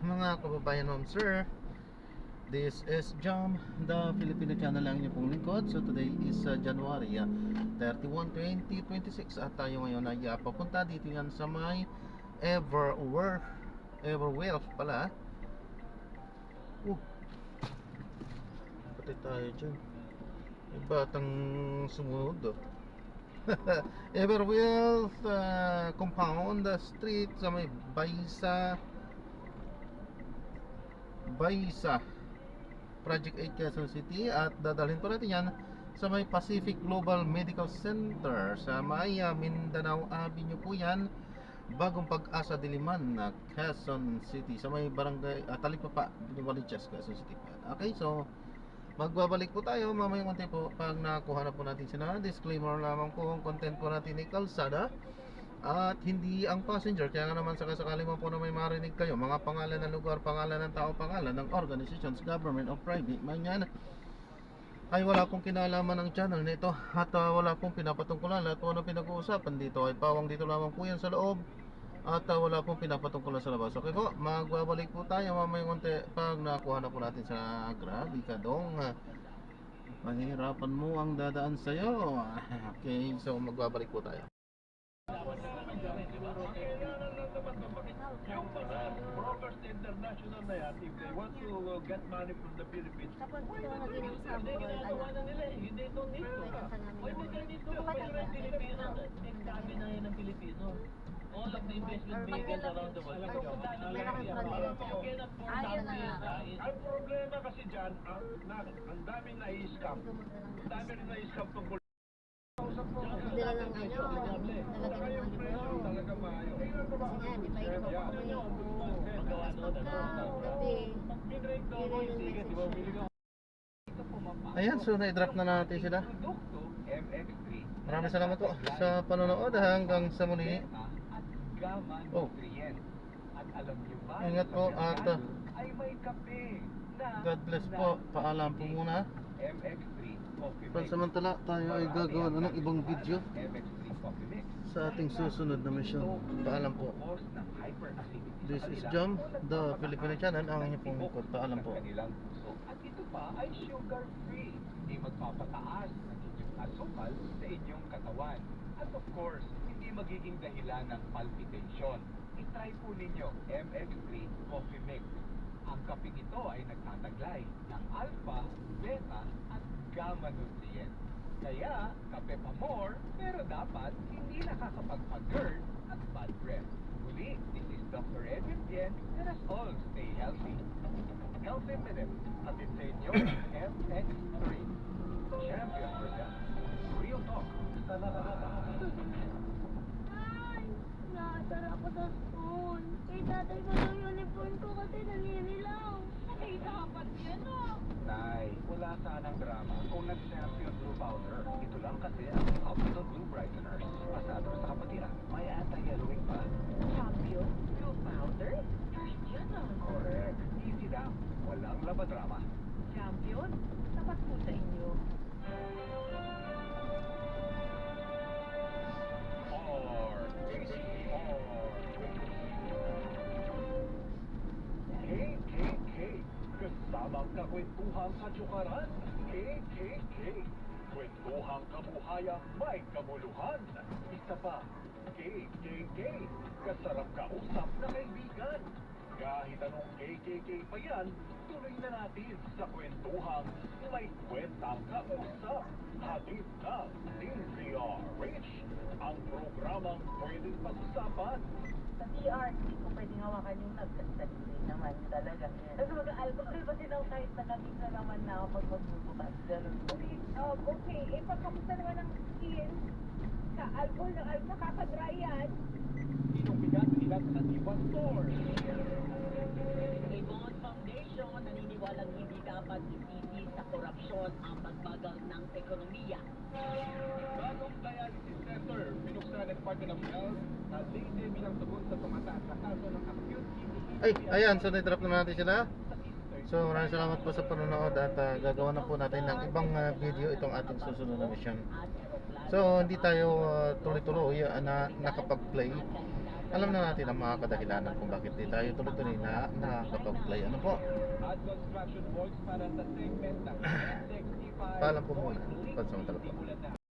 mga kababayan, ma'am, sir. This is Jam, the Filipino channel lang niyo pong lingkod. So today is January 31, 2026. At tayo ngayon ay papunta dito yan sa may Everwealth pala. Pati tayo dyan. May batang sumunod. Everwealth Compound Street sa may Baisa Project 8 Quezon City. At dadalhin po natin yan sa may Pacific Global Medical Center sa may Mindanao Avenue po yan, Bagong Pag-asa, Diliman, Quezon City, sa may barangay Talipapa, Novaliches, Quezon City. Okay, so magbabalik po tayo mamayang konti po pag nakuha na po natin sila. Disclaimer lamang po, ang content po natin ay kalsada at hindi ang passenger. Kaya nga naman sakasakali mo po na may marinig kayo mga pangalan ng lugar, pangalan ng tao, pangalan ng organizations, government o private man yan, ay wala pong kinalaman ng channel nito at wala pong pinapatungkulan. At ano pinag-uusapan dito ay pawang dito lamang po yan sa loob at wala pong pinapatungkulan sa labas. Okay po, magbabalik po tayo mamayang konti pag nakuha na po natin sa grabe ka dong. Mahirapan mo ang dadaan sa'yo. Okay, so magbabalik po tayo. Yung mga brokers international na yan, if they want to get money from the Philippines, Tapos ito na din ang sample, ginagawa na nila eh. Hindi ito nito. Pwede ka dito. Pwede rin Pilipino. Dami na yan ng Pilipino. All of the investment vehicles around the world. Ang problema kasi dyan, ang daming na-i-scam. Ang dami rin na-i-scam tungkol. Dala ng talaga ng libro. Talaga maayo. Kasi nga, di ba ito pa kami Ayan, so na-drop na natin sila. Maraming salamat po sa panonood. Hanggang sa muli. Oh, ingat po at God bless po. Paalam po muna. Pansamantala tayo ay gagawa na ng ibang video sa ating susunod na mission. Paalam po. This is Jam, the Filipino channel, ang inyong pong lingkod. Paalam po. At ito pa ay sugar free. Hindi magpapataas ng inyong asukal sa inyong katawan. At of course, hindi magiging dahilan ng palpitation. I-try po ninyo MX3 Coffee Mix. Ang kaping ito ay nagtataglay ng alpha, beta, at gamma nutrients. Kaya, kape pa more, pero dapat hindi nakakapagpag-GERD at bad breath. Muli, this is Dr. Edwin Bien, let us all stay healthy. Healthy Minute, atin sa inyo, MX3. Champion for that. Real talk. Ay, naasar ako sa school. Kay tatay ko ng uniform ko kasi naninilaw. Ay, dapat yan ah. Nay, wala sanang drama kung nag-champion blue powder. Ito lang kasi ang Optical Blue Brighteners. Pasado sa kapatiran, may anti-yellowing pa. Champion? Blue powder? First yan ah. Correct. Easy lang. Walang labadrama. Champion? Tapat po sa inyo. KKK, kasamang kakwentuhang kadyukaran. KKK, kwentuhang kabuhayang may kamuluhan. Isa pa, KKK, kasarap kausap na kaibigan. Kahit anong KKK pa yan, tuloy na natin sa kwentuhang may kwentang kausap. Hatid ng DZRH, ang programang pwedeng pag-usapan. Sa PR, hindi ko pwedeng hawakan yung nagkasalili naman talaga. Kasi mag-alcohol ba sila kahit nakagig na naman na ako pag magbubukas? Ganun po. Okay, pagkamusta naman ang skin? Sa alcohol ng alcohol, nakakadry yan. Inubigat nila sa Diva Store. Ibon Foundation naniniwalang hindi dapat isisi sa korupsyon ang pagbagal ng ekonomiya. Bagong dialysis center, binuksan ng Department of Health sa Leyte bilang tugon sa tumataas na kaso ng acute kidney Ay, ayan, so na-drop na natin sila. So maraming salamat po sa panonood at gagawa na po natin ng ibang video itong ating susunod na mission. So hindi tayo tuloy-tuloy na nakapag-play alam na natin ang mga kadahilanan kung bakit di tayo tuloy-tuloy na nakakapag-play. Ano po? At construction works para sa segment ng NX65 Paalam po muna. Pansamantala po. Simulan na.